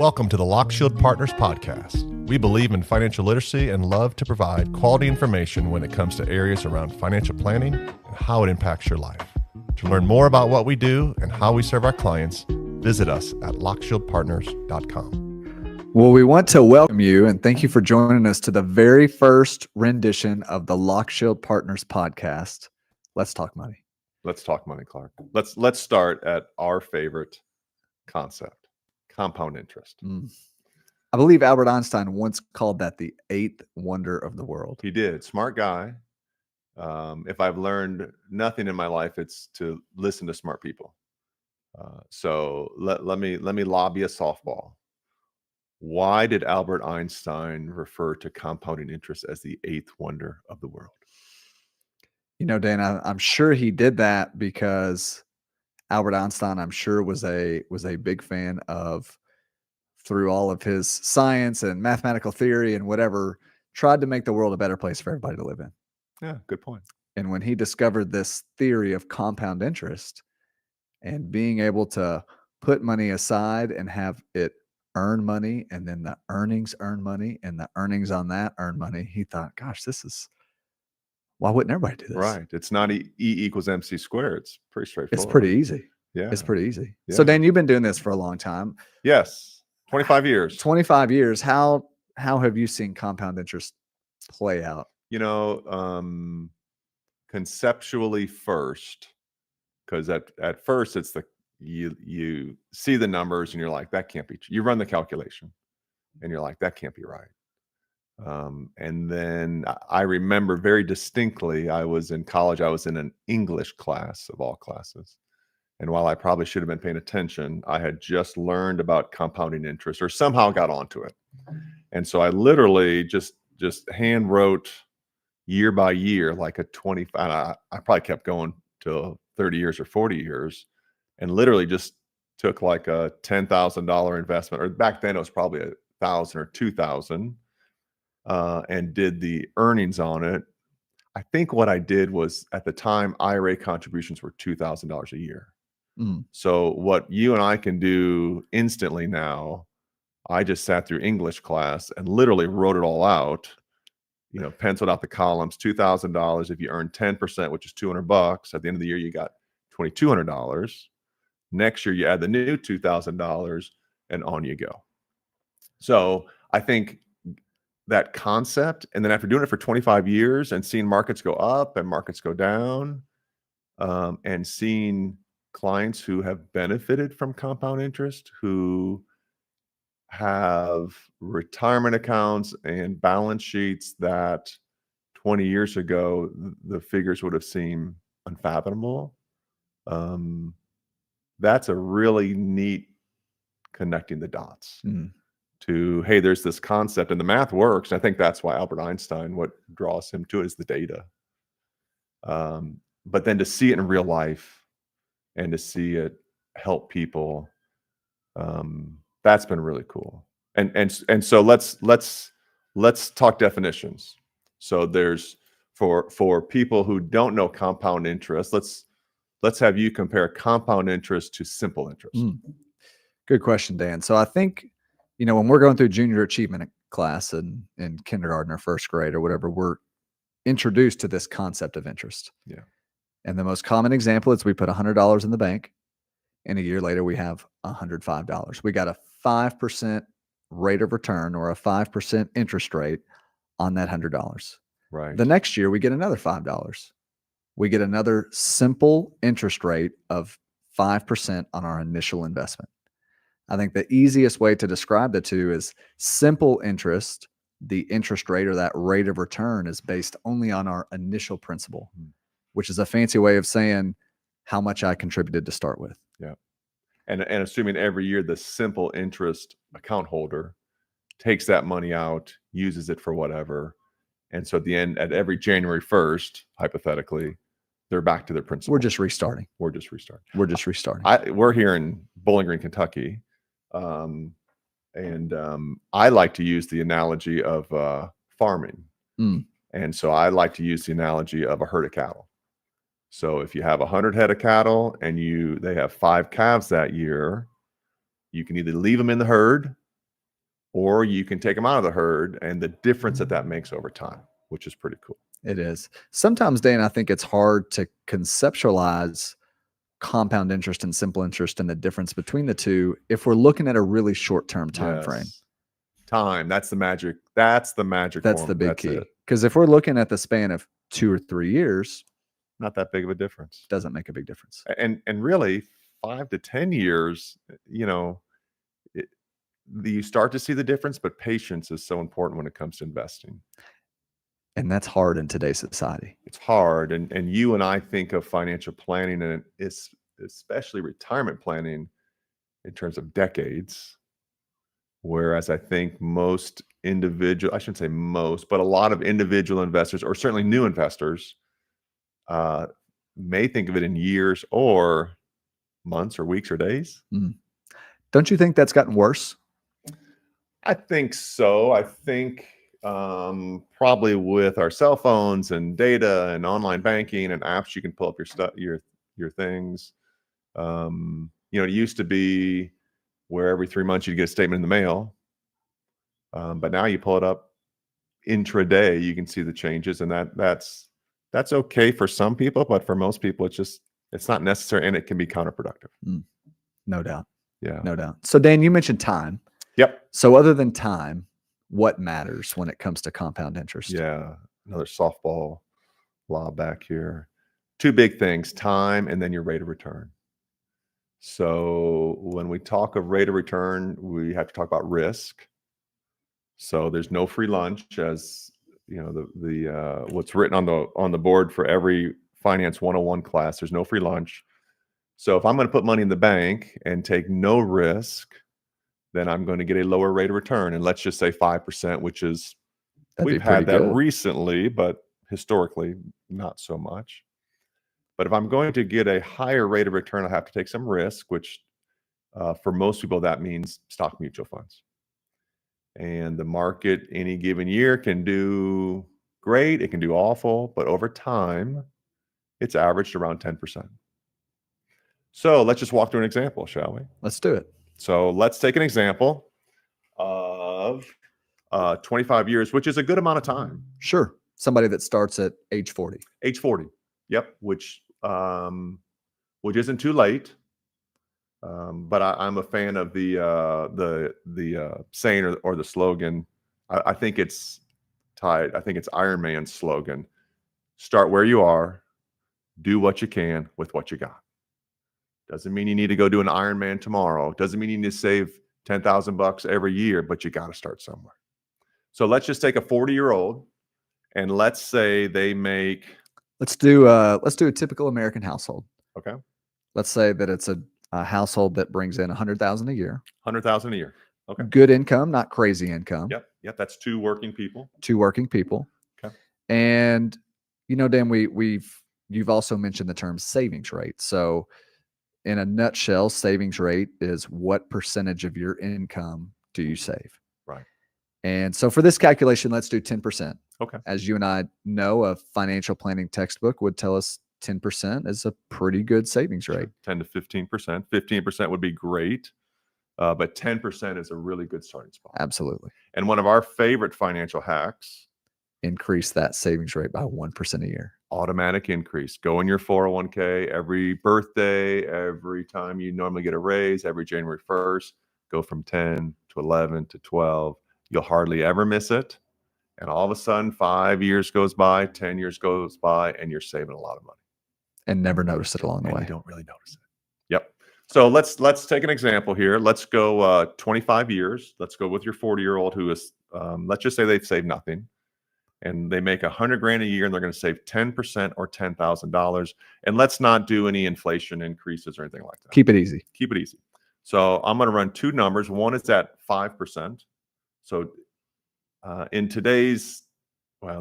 Welcome to the Lockshield Partners Podcast. We believe in financial literacy and love to provide quality information when it comes to areas around financial planning and how it impacts your life. To learn more about what we do and how we serve our clients, visit us at lockshieldpartners.com. Well, we want to welcome you and thank you for joining us to the very first rendition of the Lockshield Partners Podcast. Let's talk money. Let's talk money, Clark. Let's start at our favorite concept. Compound interest. I believe Albert Einstein once called that the eighth wonder of the world. He did. Smart guy. If I've learned nothing in my life, it's to listen to smart people. So let me lobby a softball. Why did Albert Einstein refer to compounding interest as the eighth wonder of the world? You know, Dan, I'm sure he did that because Albert Einstein, I'm sure, was a big fan of, through all of his science and mathematical theory and whatever, tried to make the world a better place for everybody to live in. Yeah, good point. And when he discovered this theory of compound interest and being able to put money aside and have it earn money, and then the earnings earn money, and the earnings on that earn money, he thought, gosh, why wouldn't everybody do this? Right. It's not E equals MC squared. It's pretty straightforward. It's pretty easy. Yeah. It's pretty easy. Yeah. So, Dan, you've been doing this for a long time. Yes. 25 years. 25 years. How have you seen compound interest play out? You know, conceptually first, because at first it's you see the numbers and you're like, that can't be true. You run the calculation and you're like, that can't be right. And then I remember very distinctly, I was in college, I was in an English class of all classes. And while I probably should have been paying attention, I had just learned about compounding interest or somehow got onto it. And so I literally just hand wrote year by year, like a 25, I probably kept going till 30 years or 40 years, and literally just took like a $10,000 investment, or back then it was probably $1,000 or $2,000. And did the earnings on it. I think what I did was, at the time, IRA contributions were $2,000 a year. So what you and I can do instantly now, I just sat through English class and literally wrote it all out, penciled out the columns, $2,000. If you earn 10%, which is $200, at the end of the year, you got $2,200. Next year, you add the new $2,000 and on you go. So I think that concept, and then after doing it for 25 years and seeing markets go up and markets go down, and seeing clients who have benefited from compound interest, who have retirement accounts and balance sheets that 20 years ago the figures would have seemed unfathomable. That's a really neat connecting the dots. To, hey, there's this concept and the math works. I think that's why Albert Einstein, what draws him to it is the data. But then to see it in real life and to see it help people, that's been really cool. And so let's talk definitions. So there's for people who don't know compound interest, let's have you compare compound interest to simple interest. Good question, Dan. So I think, when we're going through junior achievement class in kindergarten or first grade or whatever, we're introduced to this concept of interest. Yeah. And the most common example is we put $100 in the bank, and a year later we have $105. We got a 5% rate of return, or a 5% interest rate on that $100. Right. The next year we get another $5. We get another simple interest rate of 5% on our initial investment. I think the easiest way to describe the two is simple interest. The interest rate, or that rate of return, is based only on our initial principal, which is a fancy way of saying how much I contributed to start with. Yeah. And assuming every year the simple interest account holder takes that money out, uses it for whatever. And so at the end, at every January 1st, hypothetically, they're back to their principal. We're just restarting. We're restarting. We're here in Bowling Green, Kentucky. I like to use the analogy of farming. And so I like to use the analogy of a herd of cattle. So if you have 100 head of cattle and they have 5 calves that year, you can either leave them in the herd or you can take them out of the herd, and the difference that makes over time, which is pretty cool. It is. Sometimes, Dan, I think it's hard to conceptualize compound interest in simple interest in the difference between the two. If we're looking at a really short term time frame, sometimes, Dan, I think it's hard to conceptualize compound interest and simple interest and the difference between the two if we're looking at a really short-term time frame. Yes. Time. That's the magic. That's the magic. That's the formula. big That's key. it. Because if we're looking at the span of 2 or 3 years, Not that big of a difference. doesn't make a big difference. And really, 5 to 10 years, you start to see the difference, but patience is so important when it comes to investing. And that's hard in today's society. It's hard. And you and I think of financial planning, and it's especially retirement planning, in terms of decades. Whereas I think most individual, I shouldn't say most, but a lot of individual investors, or certainly new investors, may think of it in years or months or weeks or days. Don't you think that's gotten worse? I think so. I think probably with our cell phones and data and online banking and apps, you can pull up your stuff, your things. It used to be where every 3 months you'd get a statement in the mail, but now you pull it up intraday. You can see the changes, and that's okay for some people, but for most people, it's not necessary, and it can be counterproductive. No doubt. Yeah, no doubt. So, Dan, you mentioned time. Yep. So other than time, what matters when it comes to compound interest? Yeah, another softball lob back here. 2 big things: time, and then your rate of return. So when we talk of rate of return, we have to talk about risk. So there's no free lunch, as the what's written on the board for every finance 101 class. There's no free lunch. So if I'm going to put money in the bank and take no risk, then I'm going to get a lower rate of return. And let's just say 5%, which is, we've had that recently, but historically not so much. But if I'm going to get a higher rate of return, I have to take some risk, which for most people, that means stock mutual funds. And the market any given year can do great, it can do awful, but over time, it's averaged around 10%. So let's just walk through an example, shall we? Let's do it. So let's take an example of 25 years, which is a good amount of time. Sure. Somebody that starts at age 40. Age 40. Yep. Which isn't too late. But I'm a fan of the saying or the slogan. I think it's tied. I think it's Iron Man's slogan: start where you are, do what you can with what you got. Doesn't mean you need to go do an Ironman tomorrow. Doesn't mean you need to save $10,000 every year, but you got to start somewhere. So let's just take a 40-year-old, and let's say they make. Let's do a typical American household. Okay. Let's say that it's a household that brings in $100,000 a year. $100,000 a year. Okay. Good income, not crazy income. Yep. That's 2 working people. 2 working people. Okay. And Dan, you've also mentioned the term savings rate. So in a nutshell, savings rate is what percentage of your income do you save? Right. And so for this calculation, let's do 10%. Okay. As you and I know, a financial planning textbook would tell us 10% is a pretty good savings rate. 10 to 15%. 15% would be great, but 10% is a really good starting spot. Absolutely. And one of our favorite financial hacks: increase that savings rate by 1% a year. Automatic increase. Go in your 401k every birthday, every time you normally get a raise, every January 1st, go from 10 to 11 to 12. You'll hardly ever miss it. And all of a sudden, 5 years goes by, 10 years goes by, and you're saving a lot of money. And never notice it along the way. You don't really notice it. Yep. So let's take an example here. Let's go 25 years. Let's go with your 40-year-old who is, let's just say they've saved nothing, and they make $100,000 a year, and they're going to save 10% or $10,000. And let's not do any inflation increases or anything like that. Keep it easy. Keep it easy. So I'm going to run 2 numbers. One is at 5%. So in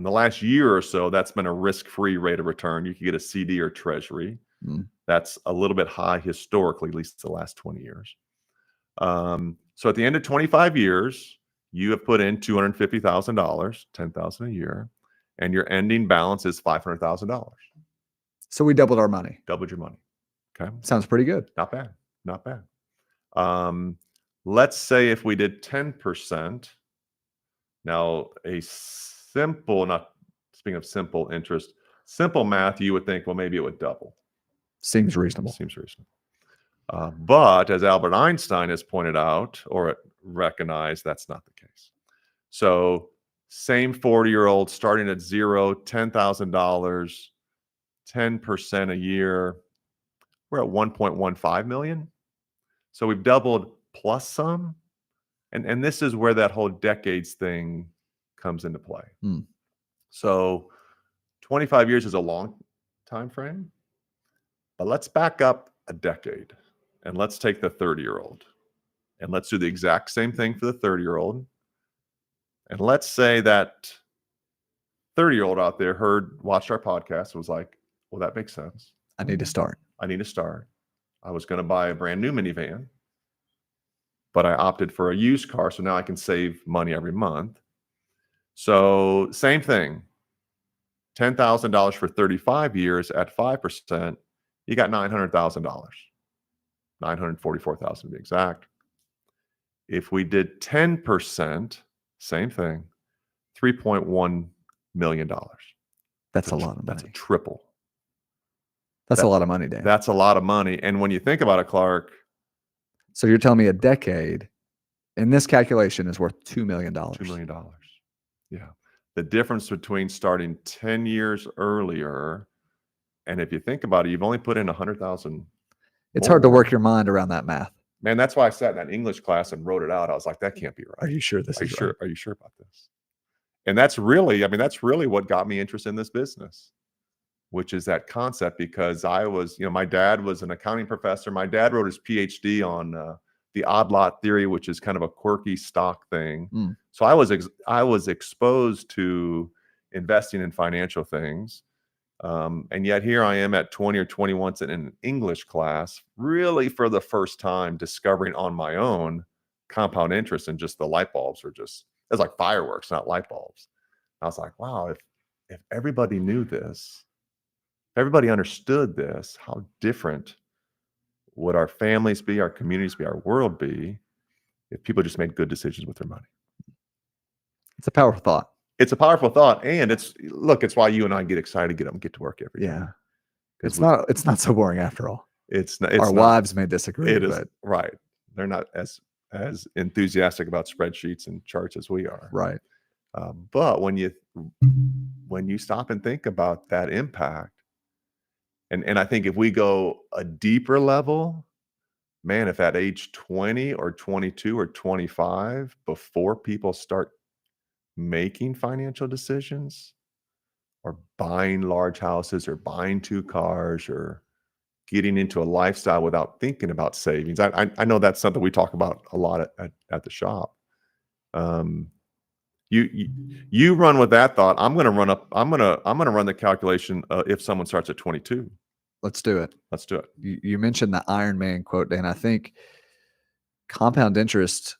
the last year or so, that's been a risk-free rate of return. You can get a CD or treasury. That's a little bit high historically, at least the last 20 years. So at the end of 25 years, you have put in $250,000, $10,000 a year, and your ending balance is $500,000. So we doubled our money. Doubled your money. Okay. Sounds pretty good. Not bad. Not bad. Let's say if we did 10%. Now, not speaking of simple interest, simple math, you would think, well, maybe it would double. Seems reasonable. Seems reasonable. But as Albert Einstein has pointed out or recognized, that's not the case. So same 40-year-old starting at zero, $10,000, 10% a year, we're at 1.15 million. So we've doubled plus some. And this is where that whole decades thing comes into play. So 25 years is a long time frame, but let's back up a decade and let's take the 30-year-old and let's do the exact same thing for the 30-year-old. And let's say that 30-year-old out there watched our podcast and was like, well, that makes sense. I need to start. I was going to buy a brand new minivan, but I opted for a used car. So now I can save money every month. So same thing, $10,000 for 35 years at 5%, you got $900,000, $944,000 to be exact. If we did 10%, same thing, $3.1 million. That's a lot of money. That's a triple. That's a lot of money, Dan. That's a lot of money. And when you think about it, Clark. So you're telling me a decade in this calculation is worth $2 million. $2 million. Yeah. The difference between starting 10 years earlier, and if you think about it, you've only put in 100,000. It's hard to work your mind around that math. Man, that's why I sat in that English class and wrote it out. I was like, that can't be right. Are you sure this is right? Are you sure about this? And that's really what got me interested in this business, which is that concept, because I was, my dad was an accounting professor. My dad wrote his PhD on the odd lot theory, which is kind of a quirky stock thing. So I was exposed to investing in financial things. And yet here I am at 20 or 21 in an English class, really for the first time discovering on my own compound interest, and just the light bulbs are just, it's like fireworks, not light bulbs. I was like, wow, if everybody knew this, if everybody understood this, how different would our families be, our communities be, our world be, if people just made good decisions with their money? It's a powerful thought. It's a powerful thought, and it's why you and I get excited to get up and get to work every day. Yeah, it's not so boring after all. It's not. Our wives may disagree. It is right. They're not as enthusiastic about spreadsheets and charts as we are. Right. But when you stop and think about that impact, and I think if we go a deeper level, man, if at age 20 or 22 or 25, before people start making financial decisions or buying large houses or buying 2 cars or getting into a lifestyle without thinking about savings. I know that's something we talk about a lot at the shop. You run with that thought. I'm going to run the calculation if someone starts at 22. Let's do it. Let's do it. You mentioned the Iron Man quote, Dan. I think compound interest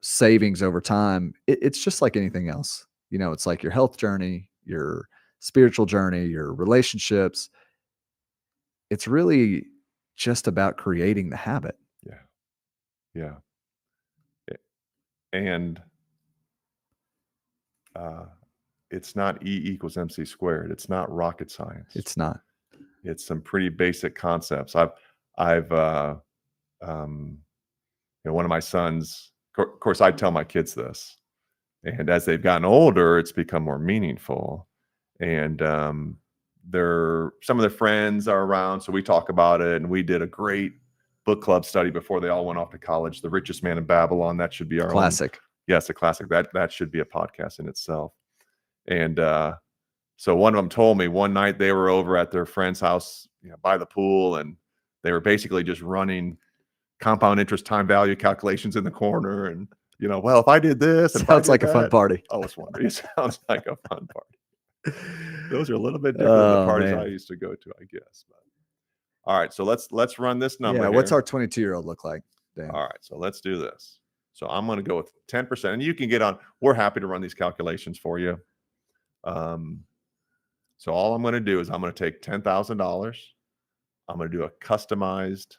savings over time, it's just like anything else. It's like your health journey, your spiritual journey, your relationships. It's really just about creating the habit. Yeah. And it's not E equals MC squared. It's not rocket science. It's not. It's some pretty basic concepts. I've one of my sons, of course, I tell my kids this, and as they've gotten older, it's become more meaningful. And some of their friends are around, so we talk about it. And we did a great book club study before they all went off to college. The Richest Man in Babylon. That should be our classic. Yes, a classic. That should be a podcast in itself. And so one of them told me one night they were over at their friend's house, by the pool, and they were basically just running compound interest time value calculations in the corner. And, well, if I did this, and sounds like a fun party. Oh, it's wonderful. It sounds like a fun party. Those are a little bit different than the parties I used to go to, I guess. But, all right, so let's run this number. Yeah, what's our 22-year-old look like? Dan? All right, so let's do this. So I'm going to go with 10%, and you can get on. We're happy to run these calculations for you. So all I'm going to do is I'm going to take $10,000. I'm going to do a customized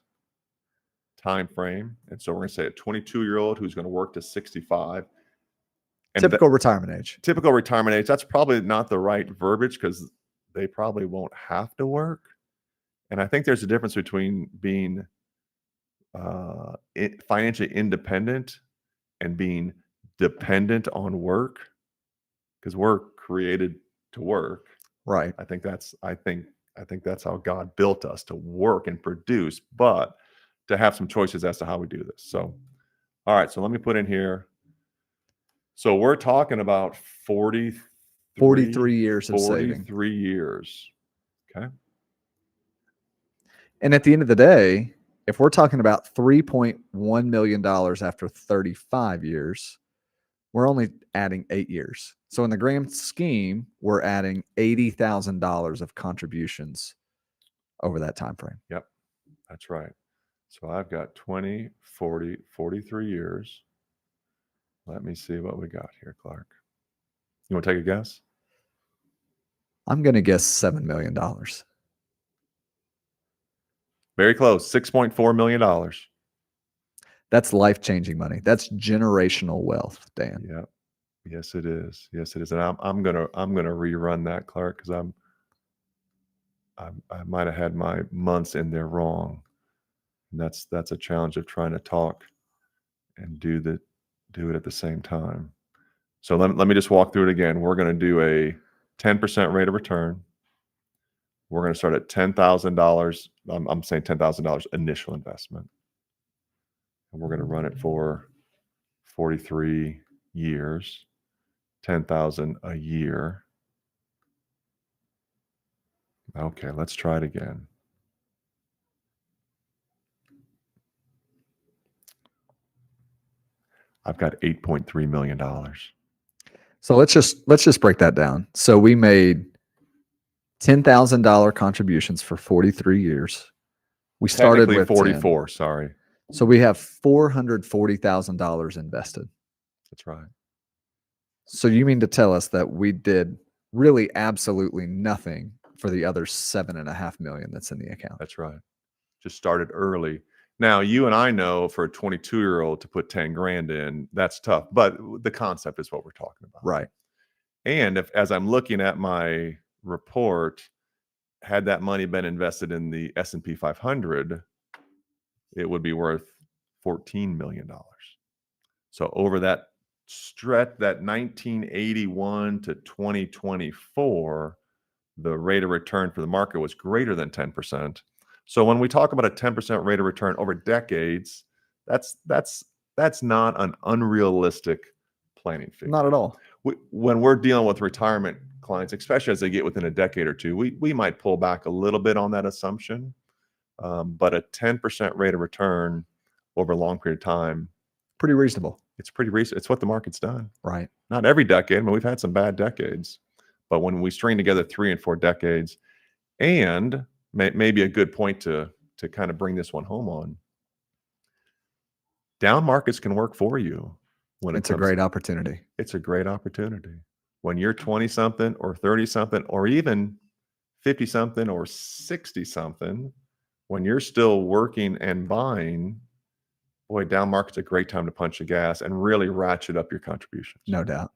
time frame. And so we're going to say a 22-year-old who's going to work to 65. And Typical retirement age. typical retirement age, that's probably not the right verbiage because they probably won't have to work. And I think there's a difference between being financially independent and being dependent on work, because we're created to work. Right. I think that's how God built us, to work and produce, but to have some choices as to how we do this. So, all right. So let me put in here. So we're talking about 43 years of saving. 43 years. Okay. And at the end of the day, if we're talking about $3.1 million after 35 years, we're only adding 8 years. So in the grand scheme, we're adding $80,000 of contributions over that time frame. Yep. That's right. So I've got 20, 40, 43 years. Let me see what we got here, Clark. You want to take a guess? I'm going to guess $7 million. Very close. $6.4 million. That's life-changing money. That's generational wealth, Dan. Yep. Yes, it is. Yes, it is. And I'm gonna rerun that, Clark, because I might have had my months in there wrong. And that's a challenge of trying to talk and do it at the same time. So let me just walk through it again. We're going to do a 10% rate of return. We're going to start at $10,000. I'm saying $10,000 initial investment. And we're going to run it for 43 years, 10,000 a year. Okay, let's try it again. I've got $8.3 million. So let's just break that down. So we made $10,000 contributions for 43 years. We started with 44. 10. Sorry. So we have $440,000 invested. That's right. So you mean to tell us that we did really absolutely nothing for the other $7.5 million that's in the account? That's right. Just started early. Now, you and I know for a 22-year-old to put 10 grand in, that's tough. But the concept is what we're talking about. Right. And as I'm looking at my report, had that money been invested in the S&P 500, it would be worth $14 million. So over that stretch, that 1981 to 2024, the rate of return for the market was greater than 10%. So when we talk about a 10% rate of return over decades, that's not an unrealistic planning figure. Not at all. When we're dealing with retirement clients, especially as they get within a decade or two, we might pull back a little bit on that assumption. But a 10% rate of return over a long period of time, Pretty reasonable. it's pretty recent. It's what the market's done. Right. Not every decade. I mean, we've had some bad decades, but when we string together 3 and 4 decades, and maybe a good point to kind of bring this one home on, down markets can work for you. It's a great opportunity. It's a great opportunity. When you're 20 something or 30 something, or even 50 something or 60 something, when you're still working and buying, boy, down market's a great time to punch the gas and really ratchet up your contributions. No doubt.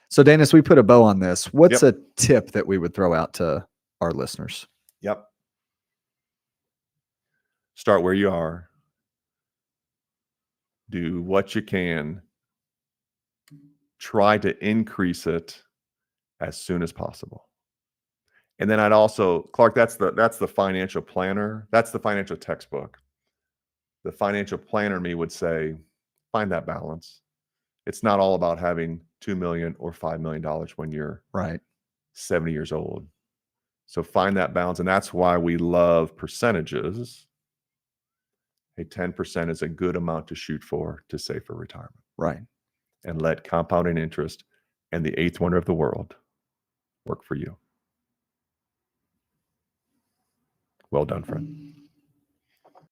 So, Dan, as we put a bow on this, what's a tip that we would throw out to our listeners? Yep. Start where you are. Do what you can. Try to increase it as soon as possible. And then I'd also, Clark, that's the financial planner. That's the financial textbook. The financial planner in me would say, find that balance. It's not all about having $2 million or $5 million when you're right 70 years old. So find that balance. And that's why we love percentages. A 10% is a good amount to shoot for to save for retirement. Right. And let compounding interest and the eighth wonder of the world work for you. Well done, friend.